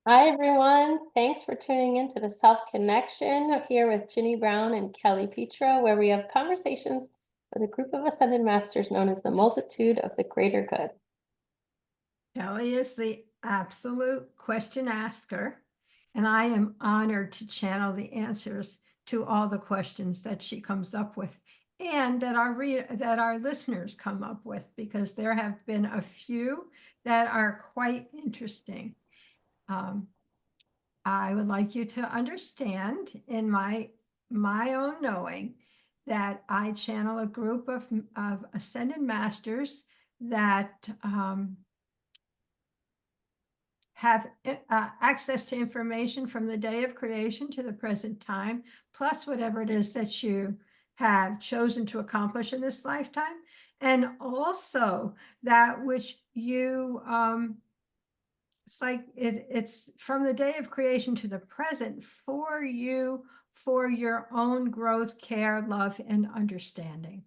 Hi, everyone. Thanks for tuning in to the Self Connection here with Ginny Brown and Kelly Pietro, where we have conversations with a group of ascended masters known as the multitude of the greater good. Kelly is the absolute question asker, and I am honored to channel the answers to all the questions that she comes up with and that our listeners come up with, because there have been a few that are quite interesting. I would like you to understand in my own knowing that I channel a group of ascended masters that have access to information from the day of creation to the present time, plus whatever it is that you have chosen to accomplish in this lifetime, and also that which you it's from the day of creation to the present for you, for your own growth, care, love, and understanding.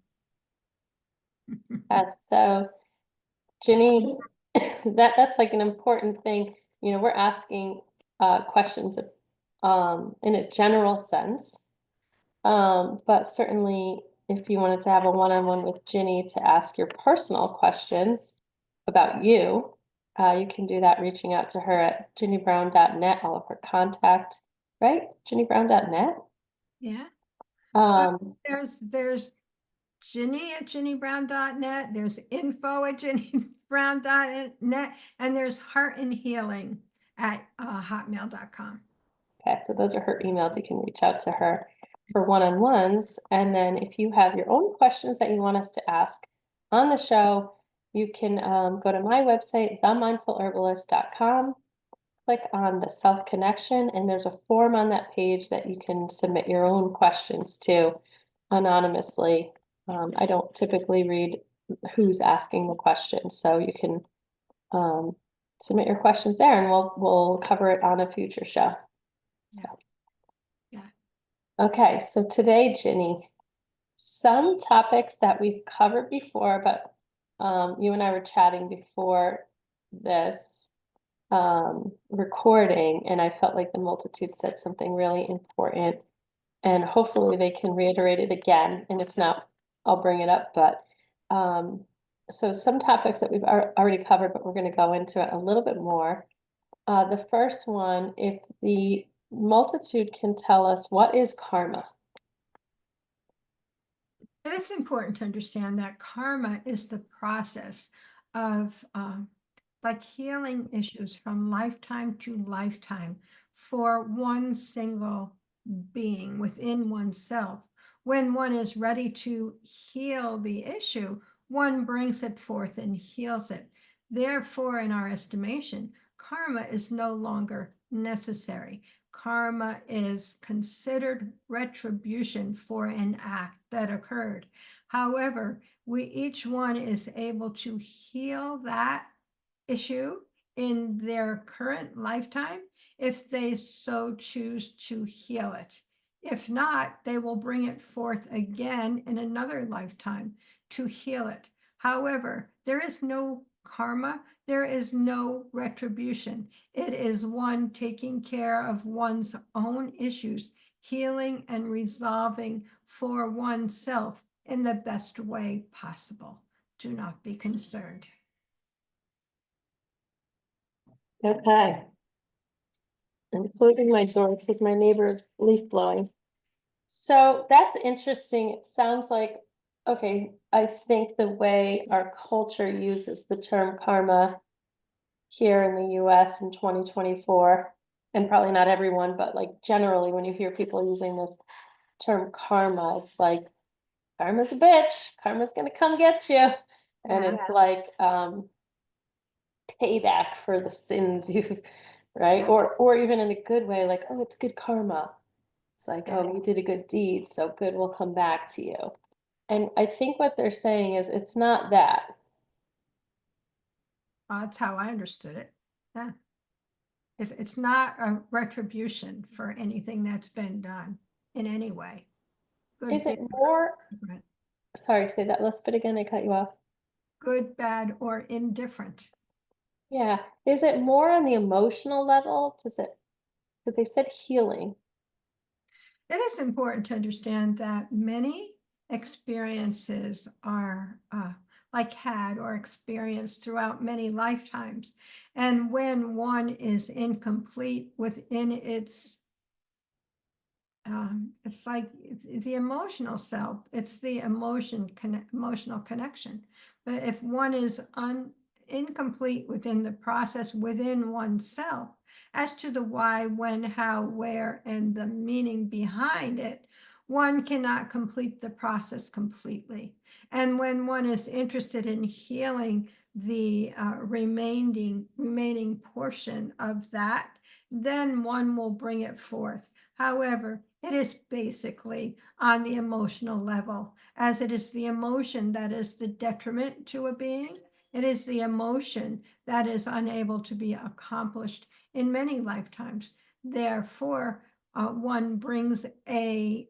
So, Ginny, that's like an important thing. We're asking questions in a general sense, but certainly if you wanted to have a one-on-one with Ginny to ask your personal questions about you, you can do that reaching out to her at ginnybrown.net, all of her contact, right? ginnybrown.net. Yeah. Um, There's Ginny at ginnybrown.net. There's info at ginnybrown.net. And there's heart and healing at hotmail.com. okay, so those are her emails. You can reach out to her for one-on-ones. And then if you have your own questions that you want us to ask on the show, you can go to my website, themindfulherbalist.com, click on the self connection, and there's a form on that page that you can submit your own questions to anonymously. I don't typically read who's asking the question, so you can submit your questions there, and we'll cover it on a future show. So. Yeah. Okay, so today, Ginny, some topics that we've covered before, but you and I were chatting before this recording, and I felt like the multitude said something really important, and hopefully they can reiterate it again. And if not, I'll bring it up. But so some topics that we've already covered, but we're going to go into it a little bit more. The first one, if the multitude can tell us what is karma. It is important to understand that karma is the process of like healing issues from lifetime to lifetime for one single being within oneself. When one is ready to heal the issue, one brings it forth and heals it. Therefore, in our estimation, karma is no longer necessary. Karma is considered retribution for an act that occurred. However, each one is able to heal that issue in their current lifetime if they so choose to heal it. If not, they will bring it forth again in another lifetime to heal it. However, there is no karma, there is no retribution. It is one taking care of one's own issues, healing and resolving for oneself in the best way possible. Do not be concerned. Okay. I'm closing my door because my neighbor is leaf blowing. So that's interesting. It sounds like, okay, I think the way our culture uses the term karma here in the US in 2024, and probably not everyone, but like generally when you hear people using this term karma, it's like karma's a bitch, karma's gonna come get you. And Yeah. it's like payback for the sins you've, right? Or even in a good way, like, oh, it's good karma. It's like, oh, you did a good deed, so good will come back to you. And I think what they're saying is it's not that. That's how I understood it. Yeah. It's not a retribution for anything that's been done in any way. Is Good, it more, bad, sorry, say that last bit again, I cut you off. good, bad, or indifferent. Yeah. Is it more on the emotional level? Does it, because they said healing. It is important to understand that many experiences are like had or experienced throughout many lifetimes. And when one is incomplete within its it's like the emotional self, it's the emotional connection. But if one is incomplete within the process within oneself, as to the why, when, how, where, and the meaning behind it, one cannot complete the process completely. And when one is interested in healing the remaining portion of that, then one will bring it forth. However, it is basically on the emotional level, as it is the emotion that is the detriment to a being. It is the emotion that is unable to be accomplished in many lifetimes. Therefore, one brings it's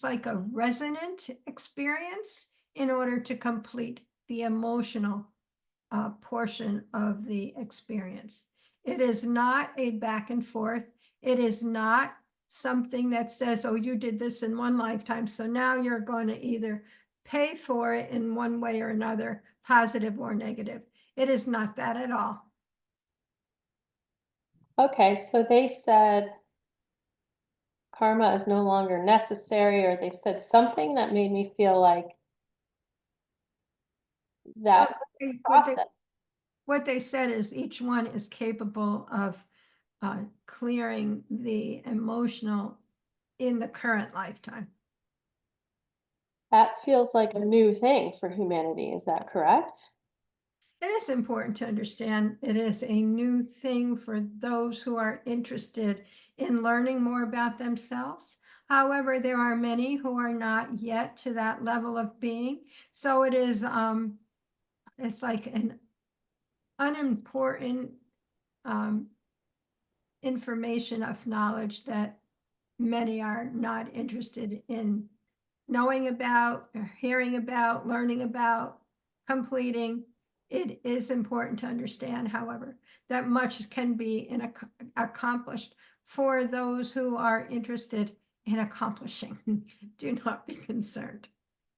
like a resonant experience in order to complete the emotional portion of the experience. It is not a back and forth. It is not something that says, oh, you did this in one lifetime, so now you're going to either pay for it in one way or another, positive or negative. It is not that at all. Okay, so they said karma is no longer necessary, or they said something that made me feel like Well, that process. what they said is each one is capable of clearing the emotional in the current lifetime. That feels like a new thing for humanity. Is that correct? It is important to understand it is a new thing for those who are interested in learning more about themselves. However, there are many who are not yet to that level of being. So it is it's like an unimportant um, information of knowledge that many are not interested in knowing about, or hearing about, learning about, completing. It is important to understand, however, that much can be accomplished for those who are interested in accomplishing. Do not be concerned.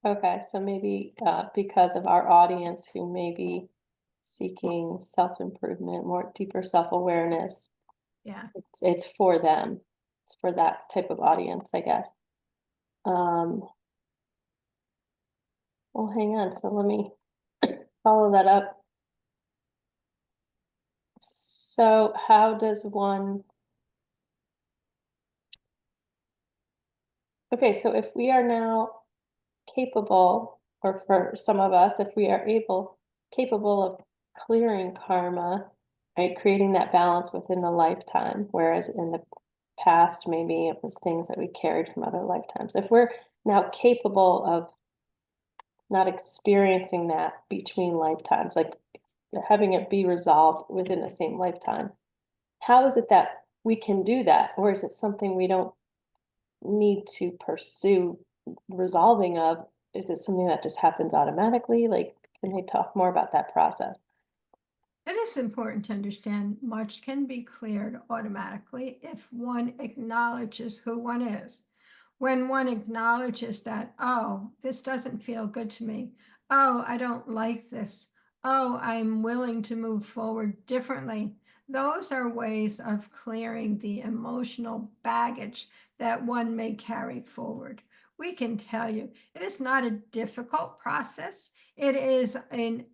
Okay, so maybe because of our audience who may be seeking self-improvement, more deeper self-awareness, Yeah. it's for them. It's for that type of audience, I guess. Well, hang on. So let me follow that up. So how does one, okay, so if we are now capable, or for some of us, if we are capable of clearing karma, right, creating that balance within the lifetime, whereas in the past, maybe it was things that we carried from other lifetimes. If we're now capable of not experiencing that between lifetimes, like having it be resolved within the same lifetime, how is it that we can do that? Or is it something we don't need to pursue resolving of? Is it something that just happens automatically? Like, can they talk more about that process? It is important to understand much can be cleared automatically if one acknowledges who one is. When one acknowledges that, oh, this doesn't feel good to me. Oh, I don't like this. Oh, I'm willing to move forward differently. Those are ways of clearing the emotional baggage that one may carry forward. We can tell you it is not a difficult process. It is an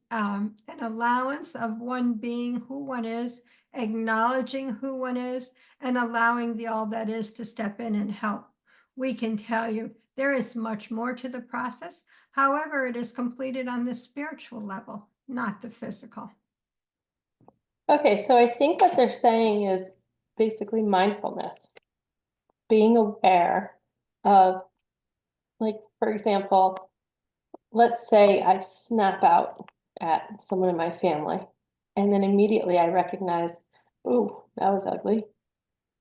allowance of one being who one is, acknowledging who one is, and allowing the all that is to step in and help. We can tell you there is much more to the process. However, it is completed on the spiritual level, not the physical. Okay, so I think what they're saying is basically mindfulness, being aware of, like, for example, let's say I snap out at someone in my family, and then immediately I recognize, ooh, that was ugly.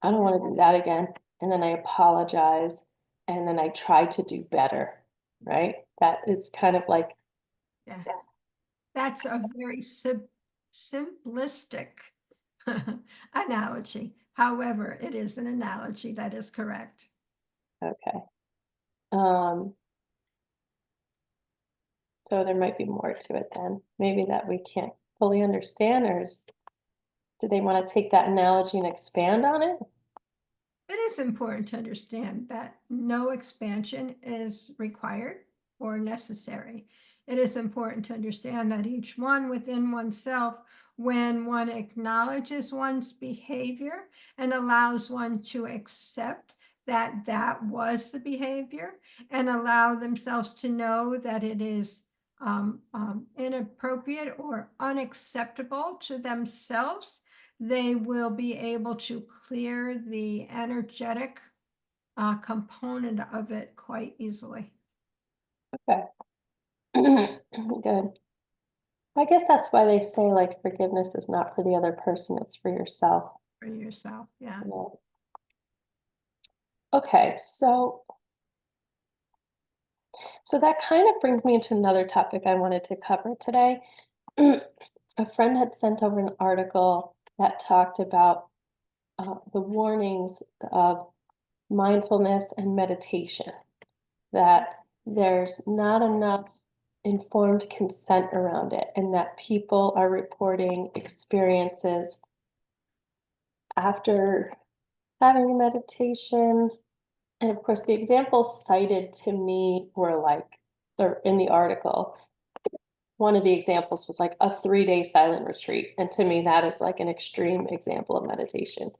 I don't want to do that again. And then I apologize, and then I try to do better, right? That is kind of like, Yeah. That's a very simplistic analogy. However, it is an analogy, that is correct. Okay. So there might be more to it then. Maybe that we can't fully understand, or do they want to take that analogy and expand on it? It is important to understand that no expansion is required or necessary. It is important to understand that each one within oneself, when one acknowledges one's behavior and allows one to accept that that was the behavior and allow themselves to know that it is inappropriate or unacceptable to themselves, they will be able to clear the energetic component of it quite easily. Okay. Good. I guess that's why they say like forgiveness is not for the other person, it's for yourself. For yourself, yeah. Yeah. Okay, so that kind of brings me into another topic I wanted to cover today. A friend had sent over an article that talked about the warnings of mindfulness and meditation, that there's not enough informed consent around it, and that people are reporting experiences after having meditation. And of course, the examples cited to me were like, or in the article, one of the examples was like a 3-day silent retreat. And to me, that is like an extreme example of meditation.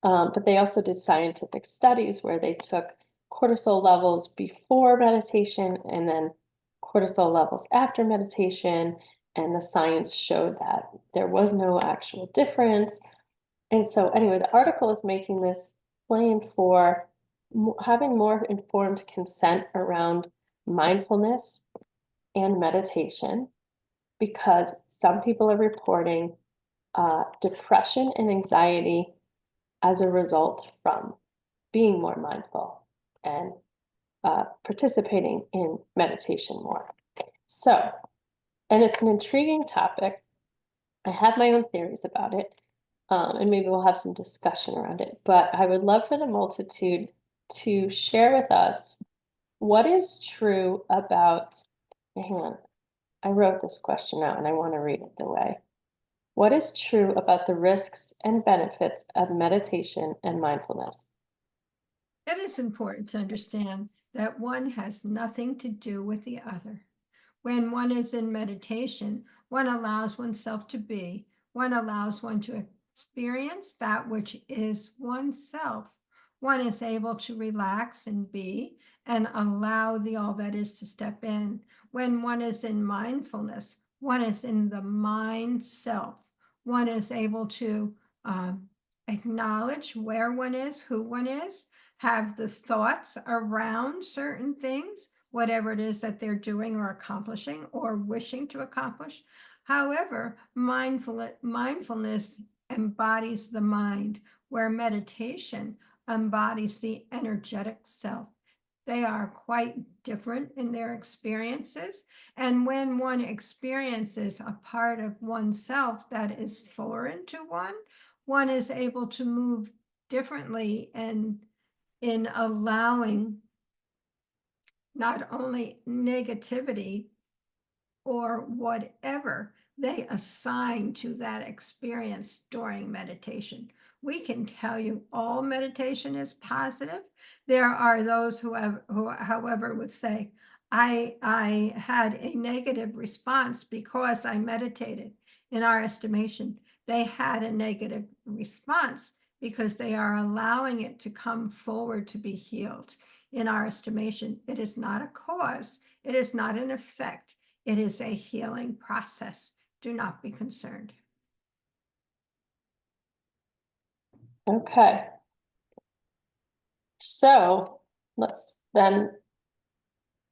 But they also did scientific studies where they took cortisol levels before meditation and then cortisol levels after meditation. And the science showed that there was no actual difference. And so, anyway, the article is making this claim for having more informed consent around mindfulness and meditation, because some people are reporting depression and anxiety as a result from being more mindful and participating in meditation more. So, and it's an intriguing topic. I have my own theories about it, and maybe we'll have some discussion around it. But I would love for the multitude to share with us what is true about, hang on, I wrote this question out and I want to read it the way. What is true about the risks and benefits of meditation and mindfulness? It is important to understand that one has nothing to do with the other. When one is in meditation, one allows oneself to be, one allows one to experience that which is oneself. One is able to relax and be and allow the all that is to step in. When one is in mindfulness, one is in the mind self. One is able to acknowledge where one is, who one is, have the thoughts around certain things, whatever it is that they're doing or accomplishing or wishing to accomplish. However, mindfulness embodies the mind, where meditation embodies the energetic self. They are quite different in their experiences. And when one experiences a part of oneself that is foreign to one, one is able to move differently and in allowing not only negativity or whatever they assign to that experience during meditation. We can tell you all meditation is positive. There are those who however, would say, I had a negative response because I meditated. In our estimation, they had a negative response because they are allowing it to come forward to be healed. In our estimation, it is not a cause, it is not an effect, it is a healing process. Do not be concerned. Okay. So let's then,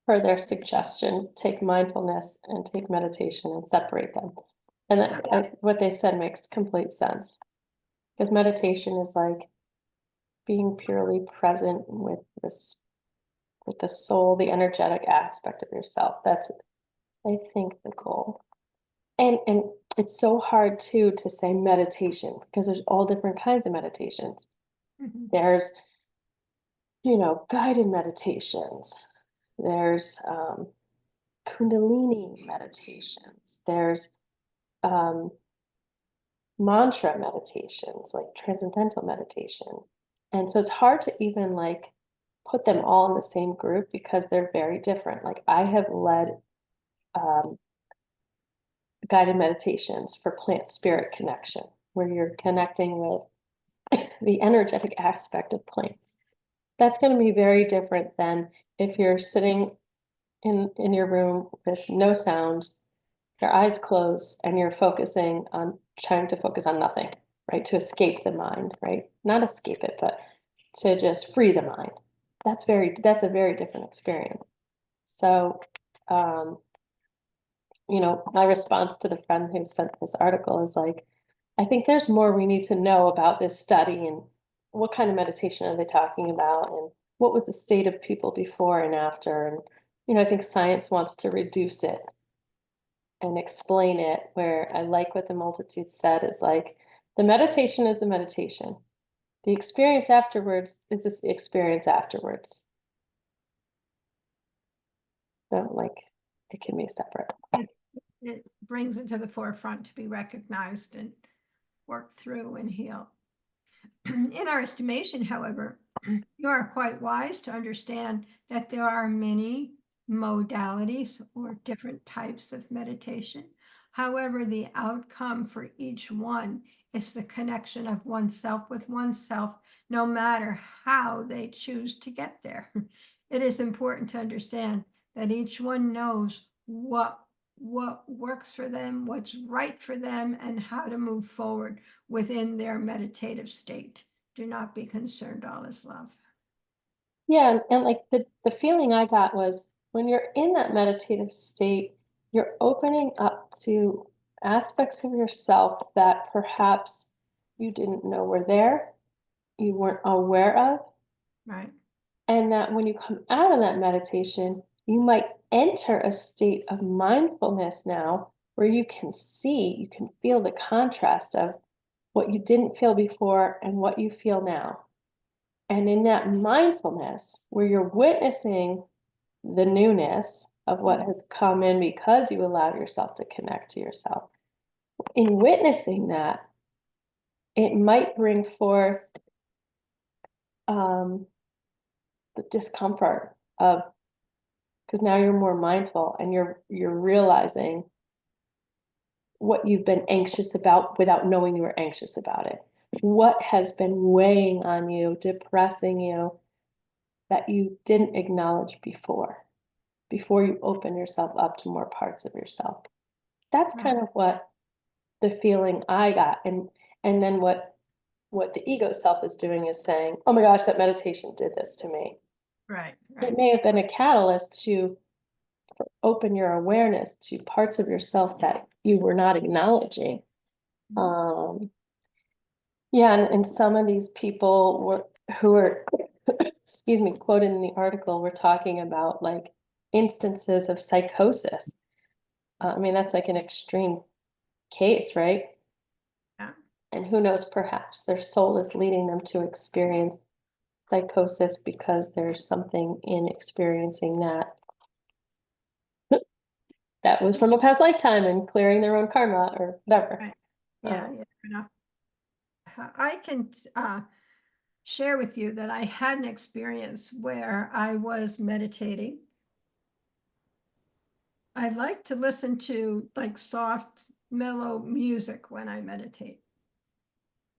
per their suggestion, take mindfulness and take meditation and separate them. And what they said makes complete sense. Because meditation is like being purely present with this, with the soul, the energetic aspect of yourself. That's, I think, the goal. And it's so hard too to say meditation because there's all different kinds of meditations. Mhm. There's, guided meditations. There's Kundalini meditations. There's um, mantra meditations, like transcendental meditation. And so it's hard to even like put them all in the same group because they're very different. Like I have led um, guided meditations for plant spirit connection, where you're connecting with the energetic aspect of plants. That's going to be very different than if you're sitting in your room with no sound, your eyes closed, and you're focusing on trying to focus on nothing, right? To escape the mind, right? Not escape it, but to just free the mind. That's a very different experience. So, um, my response to the friend who sent this article is like, I think there's more we need to know about this study and what kind of meditation are they talking about and what was the state of people before and after. And, I think science wants to reduce it and explain it, where I like what the multitude said is like, the meditation is the meditation. The experience afterwards is this experience afterwards. So like it can be separate. It brings it to the forefront to be recognized and worked through and healed. In our estimation, however, you are quite wise to understand that there are many modalities or different types of meditation. However, the outcome for each one is the connection of oneself with oneself, no matter how they choose to get there. It is important to understand that each one knows what works for them, what's right for them, and how to move forward within their meditative state. Do not be concerned, all is love. Yeah, and like the feeling I got was when you're in that meditative state, you're opening up to aspects of yourself that perhaps you didn't know were there, you weren't aware of, Right. and that when you come out of that meditation, you might enter a state of mindfulness now where you can feel the contrast of what you didn't feel before and what you feel now. And in that mindfulness, where you're witnessing the newness of what has come in because you allow yourself to connect to yourself, in witnessing that, it might bring forth the discomfort of, because now you're more mindful and you're realizing what you've been anxious about without knowing you were anxious about it. What has been weighing on you, depressing you, that you didn't acknowledge before you open yourself up to more parts of yourself. That's Right. kind of what the feeling I got. And then what the ego self is doing is saying, oh my gosh, that meditation did this to me. Right. It may have been a catalyst to open your awareness to parts of yourself that you were not acknowledging. Um, yeah, and some of these people who are, excuse me, quoted in the article were talking about like instances of psychosis. I mean, that's like an extreme case, right? Yeah. And who knows, perhaps their soul is leading them to experience psychosis because there's something in experiencing that was from a past lifetime and clearing their own karma or whatever. Right. Yeah. Yeah. I can share with you that I had an experience where I was meditating. I like to listen to like soft, mellow music when I meditate.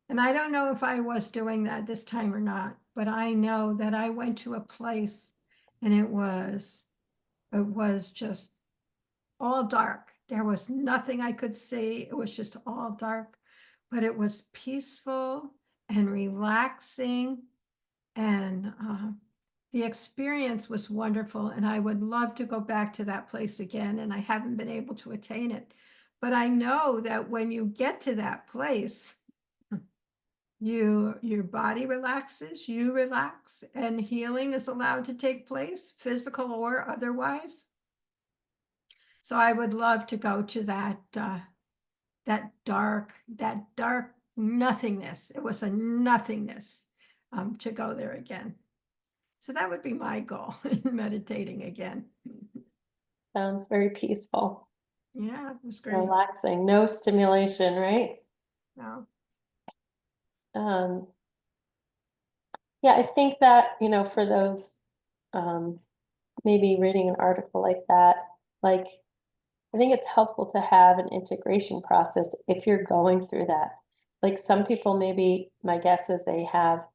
And I don't know if I was doing that this time or not, but I know that I went to a place and it was just all dark. There was nothing I could see. It was just all dark, but it was peaceful and relaxing. And the experience was wonderful. And I would love to go back to that place again. And I haven't been able to attain it. But I know that when you get to that place, your body relaxes, you relax, and healing is allowed to take place, physical or otherwise. So I would love to go to that dark nothingness. It was a nothingness to go there again. So that would be my goal in meditating again. Sounds very peaceful, Yeah, it was great. relaxing, no stimulation, right? No. Um, yeah, I think that, for those, maybe reading an article like that, like, I think it's helpful to have an integration process if you're going through that. Like some people, maybe my guess is they have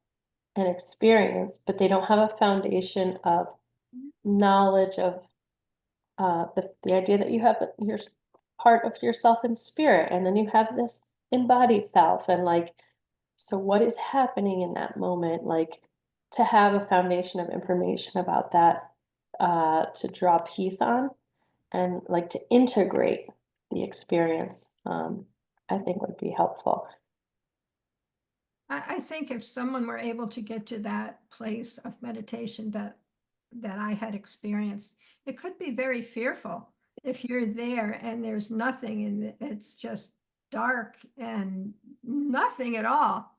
an experience, but they don't have a foundation of knowledge of the idea that you have your part of yourself in spirit, and then you have this embodied self, and like, so what is happening in that moment? Like to have a foundation of information about that, to draw peace on, and like to integrate the experience, I think would be helpful. I think if someone were able to get to that place of meditation that I had experienced, it could be very fearful if you're there and there's nothing and it's just dark and nothing at all.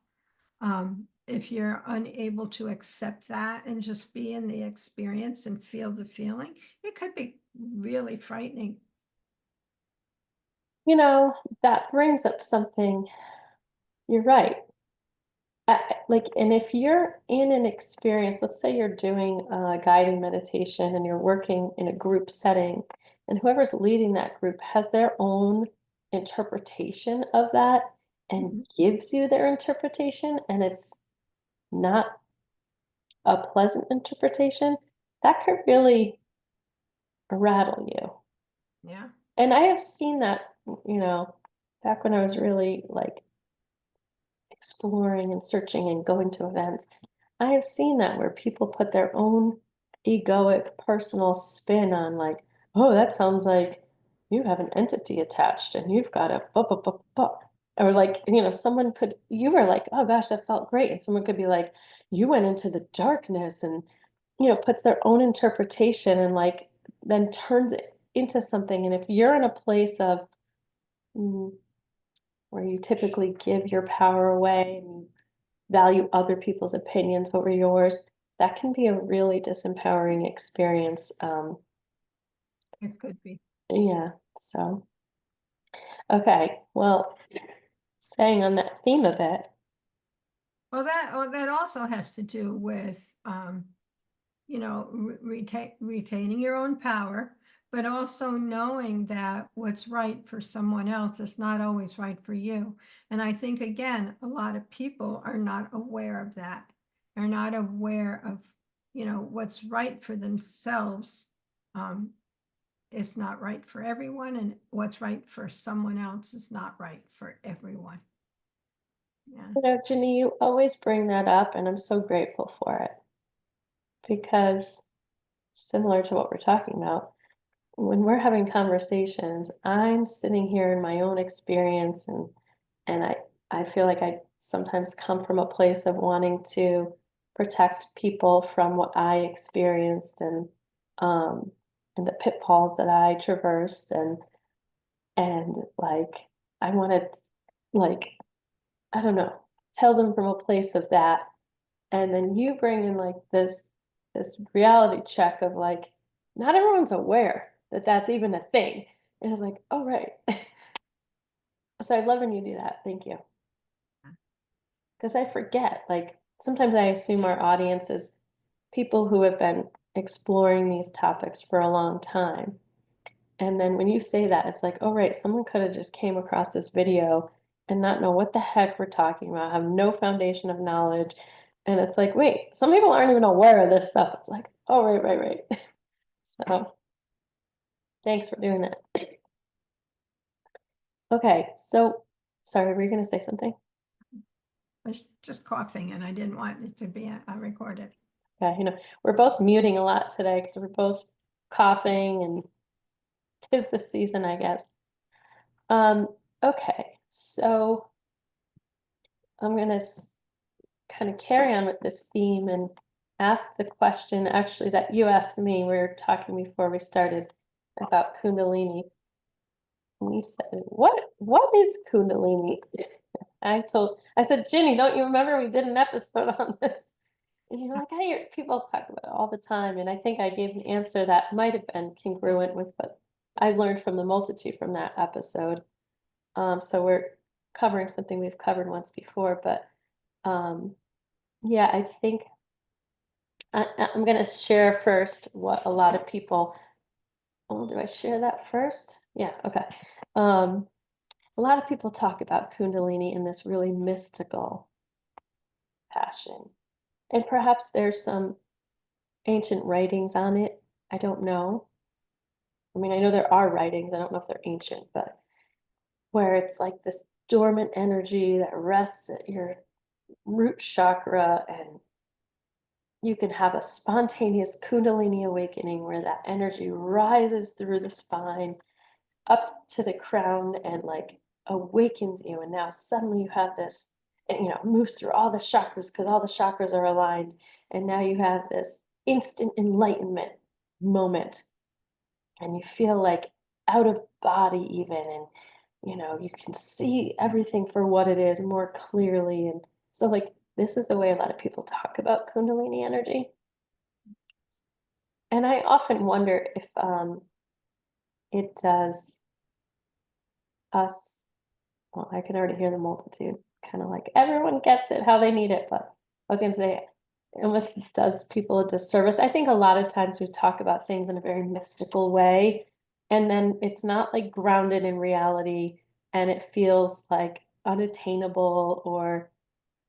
If you're unable to accept that and just be in the experience and feel the feeling, it could be really frightening. That brings up something. You're right. Like, and if you're in an experience, let's say you're doing a guiding meditation and you're working in a group setting, and whoever's leading that group has their own interpretation of that and Mhm. gives you their interpretation, and it's not a pleasant interpretation, that could really rattle you. Yeah. And I have seen that, back when I was really like exploring and searching and going to events. I have seen that where people put their own egoic personal spin on, like, oh, that sounds like you have an entity attached and you've got a blah, blah, blah, blah. Or like, you were like, oh gosh, that felt great. And someone could be like, you went into the darkness, and, puts their own interpretation and like then turns it into something. And if you're in a place of, mm, where you typically give your power away and you value other people's opinions over yours, that can be a really disempowering experience. It could be. Yeah, so, okay, well, staying on that theme a bit, Well, that also has to do with retaining your own power, but also knowing that what's right for someone else is not always right for you. And I think, again, a lot of people are not aware of that. They're not aware of, what's right for themselves is not right for everyone, and what's right for someone else is not right for everyone. Yeah. Ginny, you always bring that up, and I'm so grateful for it, because similar to what we're talking about, when we're having conversations, I'm sitting here in my own experience, and I feel like I sometimes come from a place of wanting to protect people from what I experienced, um and the pitfalls that I traversed, and like I wanted, like, I don't know, tell them from a place of that. And then you bring in like this reality check of like, not everyone's aware that that's even a thing. And it's like, oh, right. So I love when you do that. Thank you. Because I forget, like, sometimes I assume our audience is people who have been exploring these topics for a long time. And then when you say that, it's like, oh, right, someone could have just came across this video and not know what the heck we're talking about, have no foundation of knowledge. And it's like, wait, some people aren't even aware of this stuff. It's like, oh, right, right, right. So thanks for doing that. Okay, so sorry, were you going to say something? I was just coughing and I didn't want it to be recorded. Yeah, we're both muting a lot today because we're both coughing, and 'tis the season, I guess. Um, okay, so I'm gonna kind of carry on with this theme and ask the question actually that you asked me. We were talking before we started about Kundalini. And you said, what is Kundalini? I said, Ginny, don't you remember we did an episode on this? And you're like, I hear people talk about it all the time. And I think I gave an answer that might have been congruent with what I learned from the multitude from that episode. So we're covering something we've covered once before, but yeah, I think I'm going to share first what a lot of people. Oh, do I share that first? Yeah, okay. A lot of people talk about Kundalini in this really mystical fashion. And perhaps there's some ancient writings on it. I don't know. I mean, I know there are writings. I don't know if they're ancient, but where it's like this dormant energy that rests at your root chakra, and you can have a spontaneous Kundalini awakening where that energy rises through the spine up to the crown and like awakens you. And now suddenly you have this, and moves through all the chakras because all the chakras are aligned. And now you have this instant enlightenment moment. And you feel like out of body even. And you can see everything for what it is more clearly. And so like this is the way a lot of people talk about Kundalini energy. And I often wonder if it does us. Well, I can already hear the multitude, kind of like everyone gets it how they need it. But I was going to say, it almost does people a disservice. I think a lot of times we talk about things in a very mystical way, and then it's not like grounded in reality, and it feels like unattainable or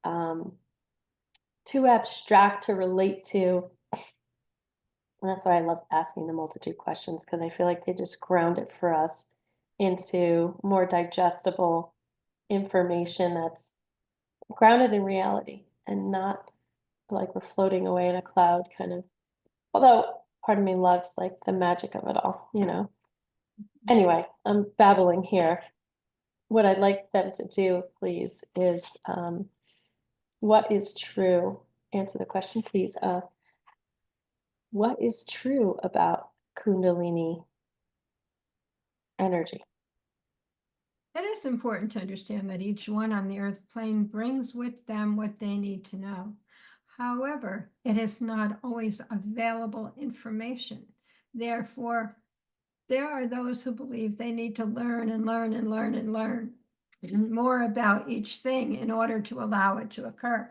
um, too abstract to relate to. And that's why I love asking the multitude questions, because I feel like they just ground it for us into more digestible information that's grounded in reality and not like we're floating away in a cloud kind of. Although part of me loves like the magic of it all. Anyway, I'm babbling here. What I'd like them to do, please, is what is true? Answer the question, please. What is true about Kundalini energy? It is important to understand that each one on the earth plane brings with them what they need to know. However, it is not always available information. Therefore, there are those who believe they need to learn and learn and learn and learn more about each thing in order to allow it to occur.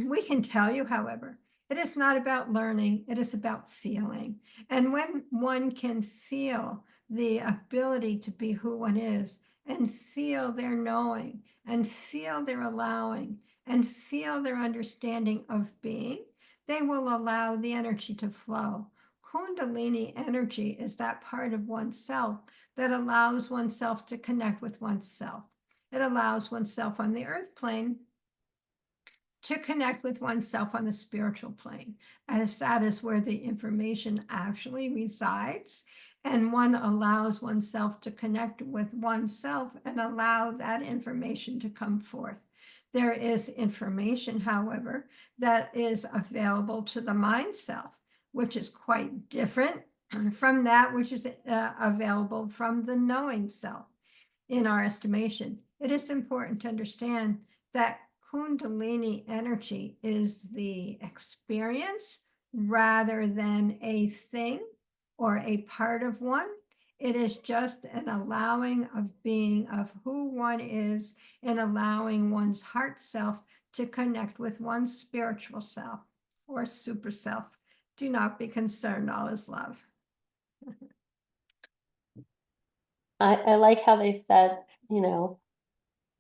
We can tell you, however, it is not about learning, it is about feeling. And when one can feel the ability to be who one is, and feel their knowing, and feel their allowing, and feel their understanding of being, they will allow the energy to flow. Kundalini energy is that part of oneself that allows oneself to connect with oneself. It allows oneself on the earth plane to connect with oneself on the spiritual plane, as that is where the information actually resides. And one allows oneself to connect with oneself and allow that information to come forth. There is information, however, that is available to the mind self, which is quite different from that which is available from the knowing self. In our estimation, it is important to understand that Kundalini energy is the experience rather than a thing or a part of one. It is just an allowing of being of who one is and allowing one's heart self to connect with one's spiritual self or super self. Do not be concerned, all is love. I like how they said,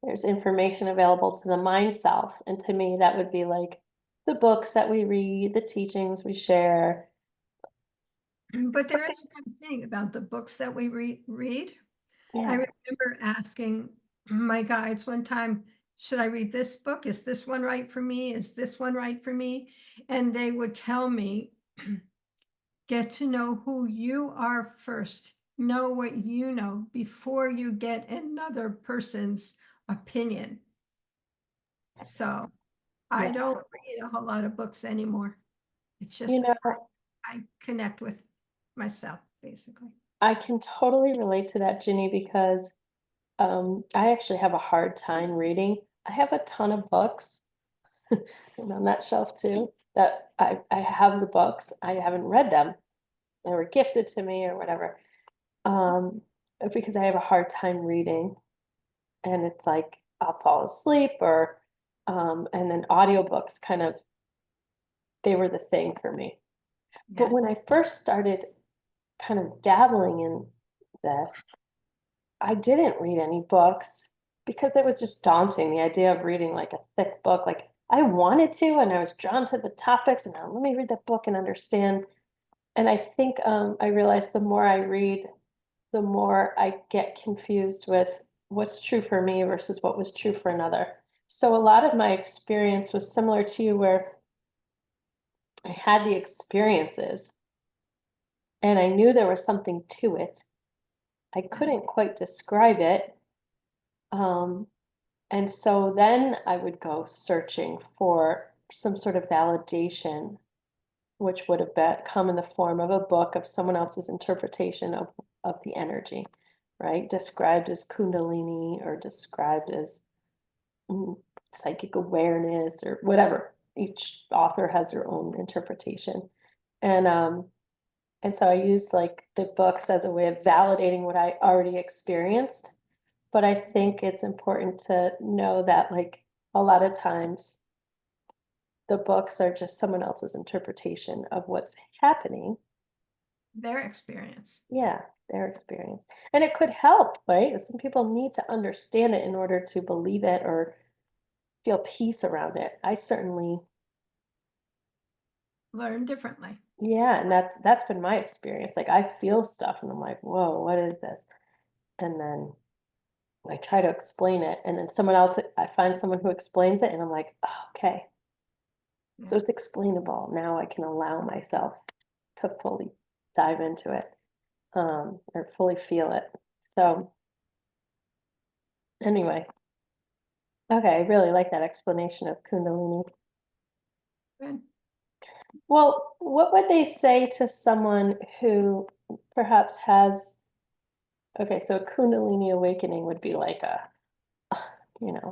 there's information available to the mind self. And to me, that would be like the books that we read, the teachings we share. But there is one thing about the books that we read. I Yeah. remember asking my guides one time, should I read this book? Is this one right for me? Is this one right for me? And they would tell me, get to know who you are first. Know what you know before you get another person's opinion. So I Yeah. don't read a whole lot of books anymore. It's You just know, I connect with myself, basically. I can totally relate to that, Ginny, because I actually have a hard time reading. I have a ton of books and on that shelf too, that I have the books. I haven't read them. They were gifted to me or whatever. Um, because I have a hard time reading. And it's like I'll fall asleep or and then audiobooks kind of they were the thing for me. But Yeah. when I first started kind of dabbling in this, I didn't read any books because it was just daunting, the idea of reading like a thick book. Like I wanted to, and I was drawn to the topics, and let me read the book and understand. And I think I realized the more I read, the more I get confused with what's true for me versus what was true for another. So a lot of my experience was similar to you, where I had the experiences and I knew there was something to it. I couldn't quite describe it. Um, and so then I would go searching for some sort of validation, which would have come in the form of a book of someone else's interpretation of the energy, right? Described as Kundalini or described as mm, psychic awareness or whatever. Each author has their own interpretation. And and so I used like the books as a way of validating what I already experienced. But I think it's important to know that like a lot of times the books are just someone else's interpretation of what's happening. Their experience. Yeah, their experience. And it could help, right? Some people need to understand it in order to believe it or feel peace around it. I certainly, Learn differently. yeah, and that's been my experience. Like I feel stuff and I'm like, whoa, what is this? And then I try to explain it, and then someone else, I find someone who explains it, and I'm like, oh, okay, so Yeah. it's explainable. Now I can allow myself to fully dive into it, or fully feel it. So anyway, okay, I really like that explanation of Kundalini. Good. Well, what would they say to someone who perhaps has, okay, so a Kundalini awakening would be like a,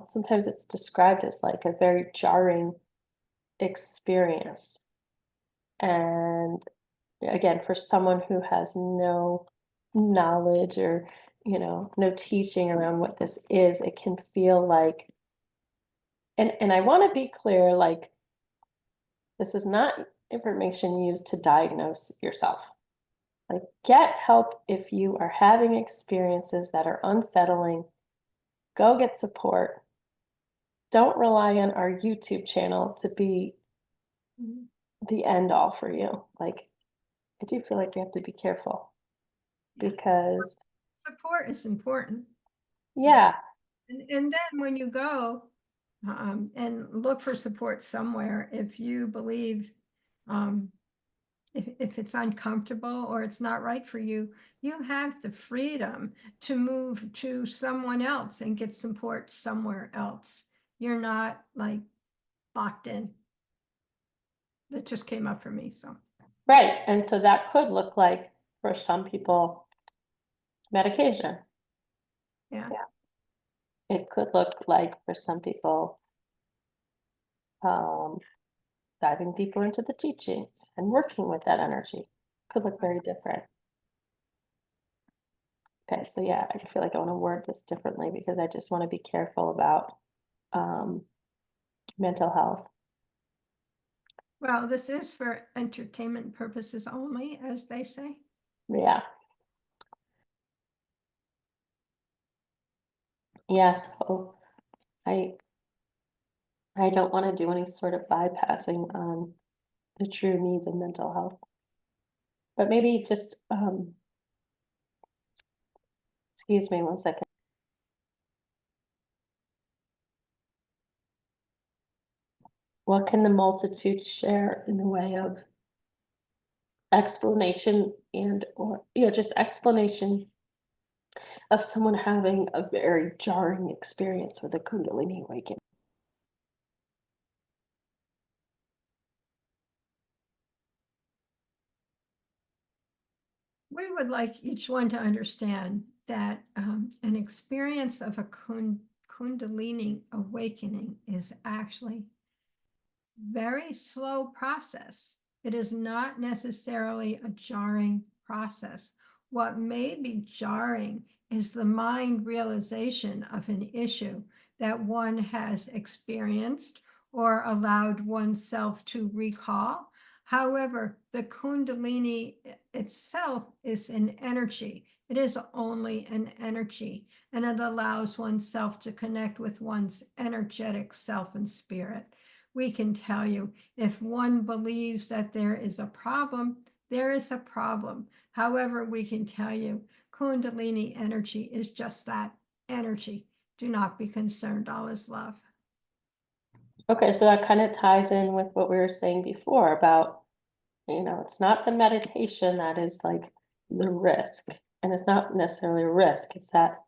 sometimes it's described as like a very jarring experience. And again, for someone who has no knowledge or, no teaching around what this is, it can feel like, and I want to be clear, like, this is not information used to diagnose yourself. Like, get help if you are having experiences that are unsettling. Go get support. Don't rely on our YouTube channel to be Mhm. the end all for you. Like, I do feel like you have to be careful Yeah. because, Support is important. yeah, And then when you go and look for support somewhere, if you believe um, if it's uncomfortable or it's not right for you, you have the freedom to move to someone else and get support somewhere else. You're not like locked in. That just came up for me. So right. And so that could look like for some people medication. yeah. Yeah. It could look like for some people um, diving deeper into the teachings and working with that energy. Could look very different. Okay, so yeah, I feel like I want to word this differently because I just want to be careful about um, mental health. Well, this is for entertainment purposes only, as they say. Yeah. Yes. So I I don't want to do any sort of bypassing on the true needs of mental health. But maybe just excuse me one second. What can the multitude share in the way of explanation and or just explanation of someone having a very jarring experience with a Kundalini awakening? We would like each one to understand that an experience of a Kundalini awakening is actually very slow process. It is not necessarily a jarring process. What may be jarring is the mind realization of an issue that one has experienced or allowed oneself to recall. However, the Kundalini itself is an energy. It is only an energy, and it allows oneself to connect with one's energetic self and spirit. We can tell you if one believes that there is a problem, there is a problem. However, we can tell you Kundalini energy is just that, energy. Do not be concerned, all is love. Okay, so that kind of ties in with what we were saying before about, it's not the meditation that is like the risk. And it's not necessarily a risk. It's that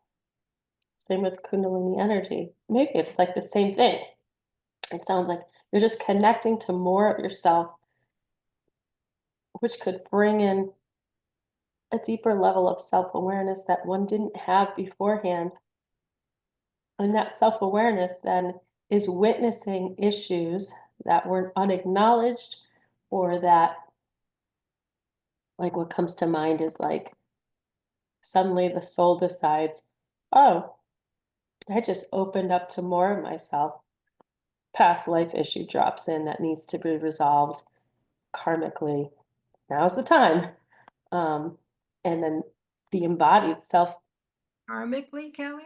same with Kundalini energy. Maybe it's like the same thing. It sounds like you're just connecting to more of yourself, which could bring in a deeper level of self-awareness that one didn't have beforehand. And that self-awareness then is witnessing issues that were unacknowledged, or that, like, what comes to mind is like suddenly the soul decides, oh, I just opened up to more of myself. Past life issue drops in that needs to be resolved karmically. Now's the time. Um, and then the embodied self, Karmically, Kelly?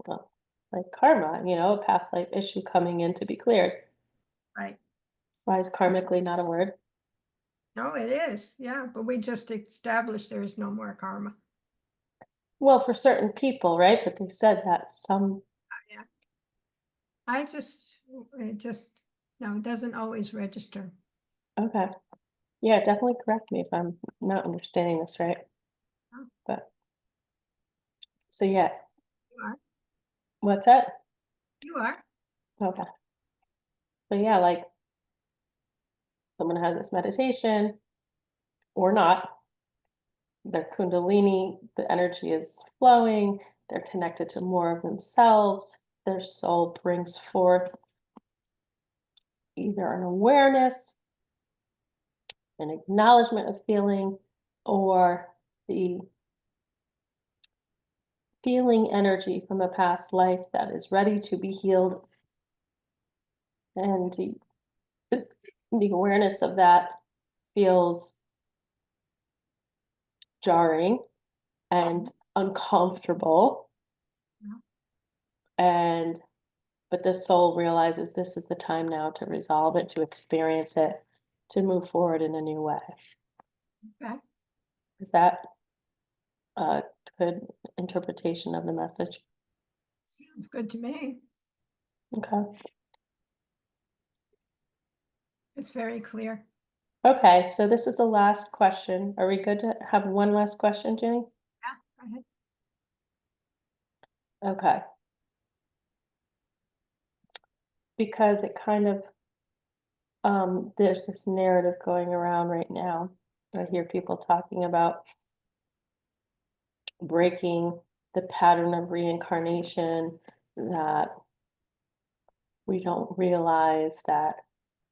well, like karma, a past life issue coming in to be cleared. Right. Why is karmically not a word? No, it is. Yeah, but we just established there is no more karma. Well, for certain people, right? But they said that some. Yeah. It just, no, it doesn't always register. Okay. Yeah, definitely correct me if I'm not understanding this right. Oh. But so yeah, You are. what's that? You are. Okay. So yeah, like someone has this meditation or not, their Kundalini, the energy is flowing, they're connected to more of themselves, their soul brings forth either an awareness, an acknowledgement of feeling, or the feeling energy from a past life that is ready to be healed. And the awareness of that feels jarring and uncomfortable. Yeah. And but the soul realizes this is the time now to resolve it, to experience it, to move forward in a new way. Okay. Is that a good interpretation of the message? Sounds good to me. Okay. It's very clear. Okay, so this is the last question. Are we good to have one last question, Ginny? Yeah, go ahead. Okay. Because it kind of, there's this narrative going around right now. I hear people talking about breaking the pattern of reincarnation, that we don't realize that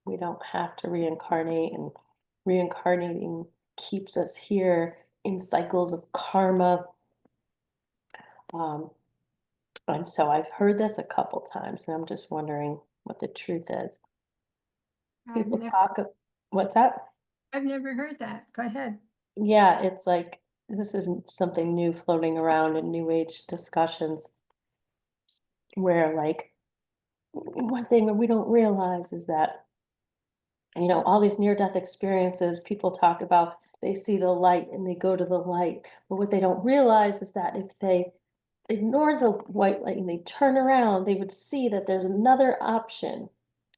we don't have to reincarnate, and reincarnating keeps us here in cycles of karma. Um, and so I've heard this a couple times, and I'm just wondering what the truth is. I've People never, talk, what's that? I've never heard that. Go ahead. Yeah, it's like this isn't something new floating around in New Age discussions, where like one thing that we don't realize is that, all these near-death experiences, people talk about, they see the light and they go to the light. But what they don't realize is that if they ignore the white light and they turn around, they would see that there's another option,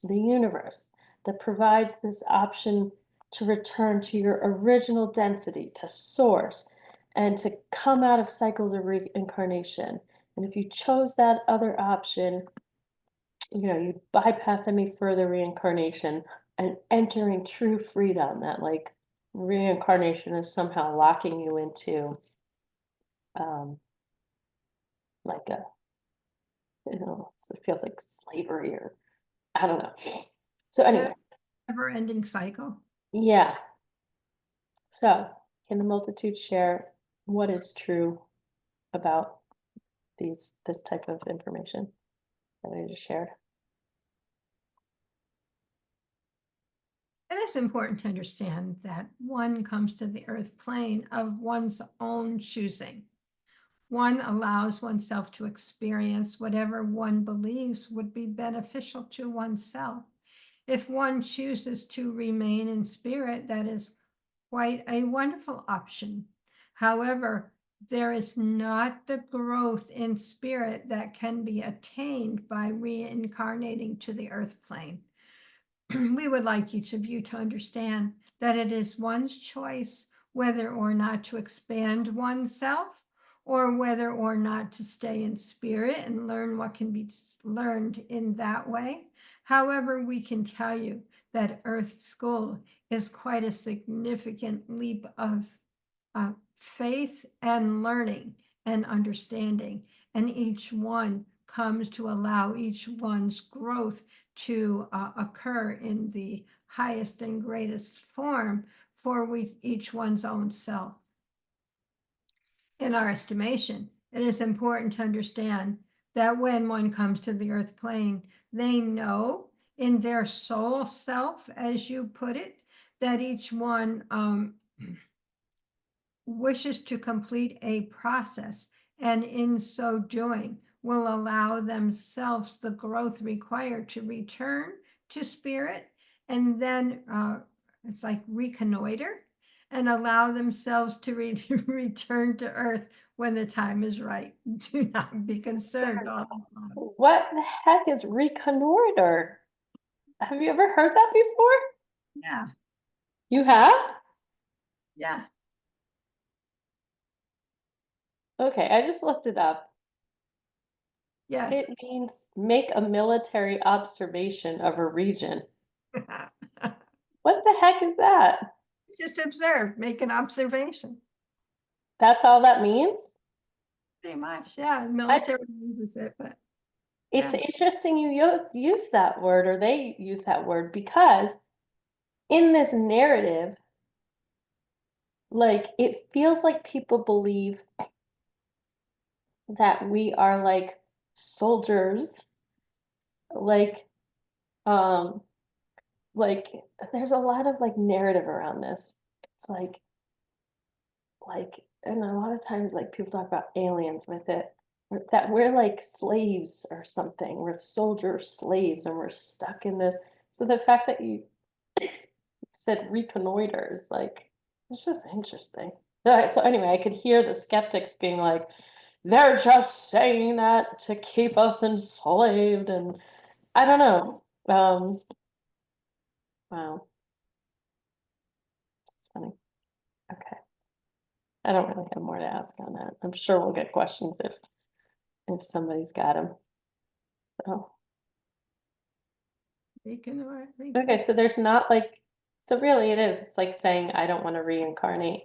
the universe, that provides this option to return to your original density, to source, and to come out of cycles of reincarnation. And if you chose that other option, you bypass any further reincarnation and entering true freedom, that like reincarnation is somehow locking you into like a, it feels like slavery, or I don't know. So anyway, Never-ending cycle. yeah. So can the multitude share what is true about this type of information that I just shared? It is important to understand that one comes to the earth plane of one's own choosing. One allows oneself to experience whatever one believes would be beneficial to oneself. If one chooses to remain in spirit, that is quite a wonderful option. However, there is not the growth in spirit that can be attained by reincarnating to the earth plane. We would like each of you to understand that it is one's choice whether or not to expand oneself, or whether or not to stay in spirit and learn what can be learned in that way. However, we can tell you that Earth School is quite a significant leap of faith and learning and understanding, and each one comes to allow each one's growth to occur in the highest and greatest form for each one's own self. In our estimation, it is important to understand that when one comes to the earth plane, they know in their soul self, as you put it, that each one wishes to complete a process, and in so doing will allow themselves the growth required to return to spirit, and then it's like reconnoiter and allow themselves to return to earth when the time is right. Do not be concerned all the time. What the heck is reconnoiter? Have you ever heard that before? Yeah, You have? yeah. Okay, I just looked it up. Yes. It means make a military observation of a region. What the heck is that? Just observe, make an observation. That's all that means? Pretty much, yeah. Military uses it, but It's yeah. interesting you use that word, or they use that word, because in this narrative, like it feels like people believe that we are like soldiers, like um like there's a lot of like narrative around this. It's like and a lot of times like people talk about aliens with it, that we're like slaves or something. We're soldiers, slaves, and we're stuck in this. So the fact that you said reconnoiter is like, it's just interesting. So anyway, I could hear the skeptics being like, they're just saying that to keep us enslaved, and I don't know. Wow, it's funny. Okay. I don't really have more to ask on that. I'm sure we'll get questions if somebody's got them. So, okay, so there's not like, so really it is. It's like saying I don't want to reincarnate.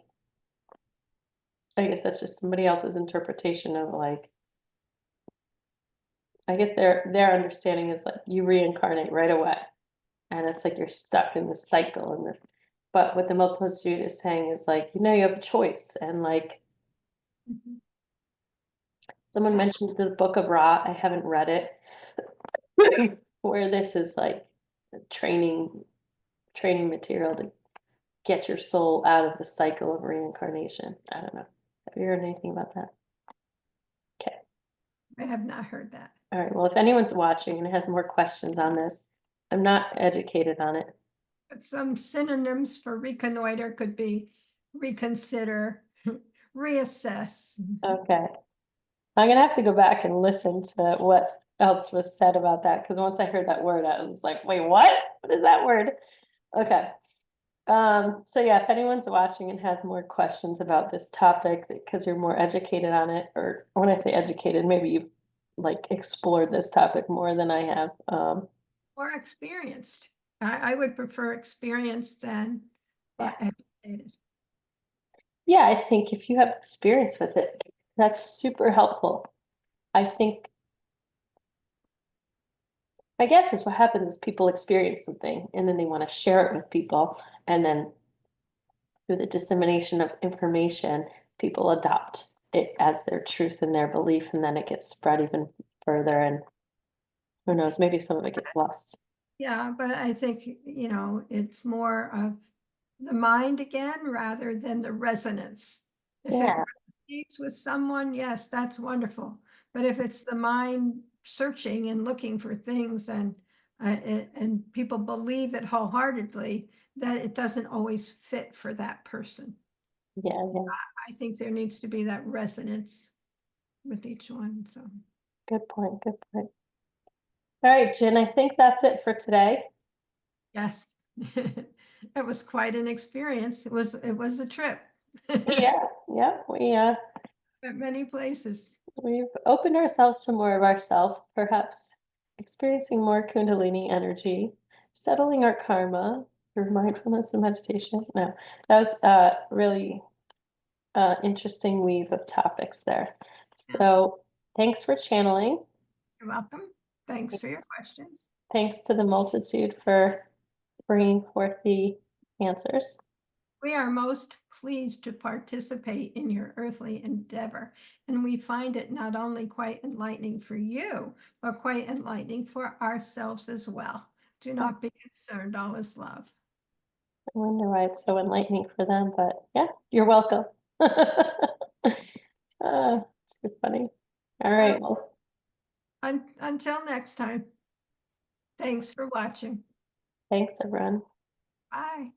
I guess that's just somebody else's interpretation of like, I guess their understanding is like you reincarnate right away, and it's like you're stuck in the cycle. And but what the multitude is saying is like, you have a choice, and like someone mentioned the Book of Ra. I haven't read it, where this is like training material to get your soul out of the cycle of reincarnation. I don't know. Have you heard anything about that? Okay. I have not heard that. All right. Well, if anyone's watching and has more questions on this, I'm not educated on it. But some synonyms for reconnoiter could be reconsider, reassess. Okay. I'm gonna have to go back and listen to what else was said about that, because once I heard that word, I was like, wait, what? What is that word? Okay. So yeah, if anyone's watching and has more questions about this topic because you're more educated on it, or when I say educated, maybe you've like explored this topic more than I have. Or experienced. I would prefer experienced than Yeah. Yeah, I think if you have experience with it, that's super helpful. I think, I guess is what happens is people experience something and then they want to share it with people. And then through the dissemination of information, people adopt it as their truth and their belief, and then it gets spread even further. And who knows, maybe some of it gets lost. Yeah, but I think, it's more of the mind again rather than the resonance. If it Yeah, resonates with someone, yes, that's wonderful. But if it's the mind searching and looking for things and people believe it wholeheartedly, that it doesn't always fit for that person. yeah. I think there needs to be that resonance with each one. So Good point. Good point. All right, Jen, I think that's it for today. yes, it was quite an experience. It was a trip. Yeah, yeah. At many places. We've opened ourselves to more of ourself, perhaps experiencing more Kundalini energy, settling our karma through mindfulness and meditation. No, that was a really interesting weave of topics there. Yeah, So thanks for channeling. you're welcome. Thanks for your Thanks, questions. thanks to the multitude for bringing forth the answers. We are most pleased to participate in your earthly endeavor, and we find it not only quite enlightening for you, but quite enlightening for ourselves as well. Do I not be concerned, all is love. wonder why it's so enlightening for them, but yeah, you're welcome. It's too funny. All Well, right. Well, until next time, thanks for watching. thanks, everyone. Bye.